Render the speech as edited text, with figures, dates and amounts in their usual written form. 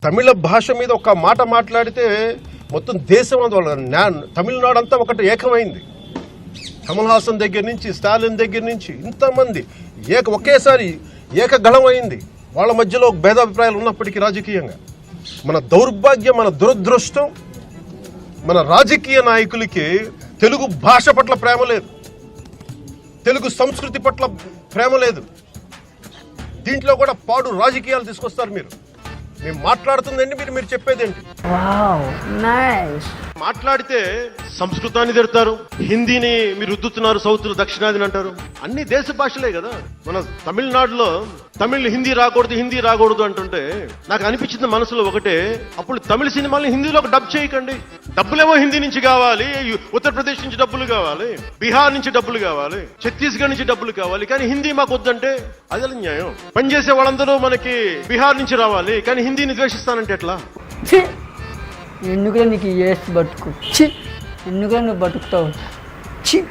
తమిళ భాష మీద ఒక మాట మాట్లాడితే మొత్తం దేశం అందువల్ల తమిళనాడు అంతా ఒకటి ఏకమైంది. కమల్ హాసన్ దగ్గర నుంచి స్టాలిన్ దగ్గర నుంచి ఇంతమంది ఒకేసారి ఏకగళం అయింది. వాళ్ళ మధ్యలో భేదాభిప్రాయాలు ఉన్నప్పటికీ రాజకీయంగా మన దౌర్భాగ్యం, మన దురదృష్టం, మన రాజకీయ నాయకులకి తెలుగు భాష పట్ల ప్రేమ లేదు, తెలుగు సంస్కృతి పట్ల ప్రేమ లేదు. దీంట్లో కూడా పాడు రాజకీయాలు తీసుకొస్తారు. మేము మాట్లాడుతుందండి, మీరు చెప్పేదేంటి? మాట్లాడితే సంస్కృతాన్ని తిడతారు, హిందీని మీరు రుద్దుతున్నారు, సౌత్ దక్షిణాదిని అంటారు. అన్ని దేశ భాషలే కదా. మన తమిళనాడులో హిందీ రాకూడదు అంటుంటే నాకు అనిపించింది మనసులో ఒకటే, అప్పుడు తమిళ సినిమాల్ని హిందీలో డబ్ చేయకండి. డబ్బులేమో హిందీ నుంచి కావాలి, ఉత్తరప్రదేశ్ నుంచి డబ్బులు కావాలి, బీహార్ నుంచి డబ్బులు కావాలి, ఛత్తీస్గఢ్ నుంచి డబ్బులు కావాలి, కానీ హిందీ మాకు వద్దంటే అది న్యాయం. పనిచేసే వాళ్ళందరూ మనకి బీహార్ నుంచి రావాలి, కానీ హిందీని ద్వేషిస్తానంటే ఎట్లా? ఎందుకులే నీకు బతుకు, ఎందుకులే నువ్వు బతుకుతావు.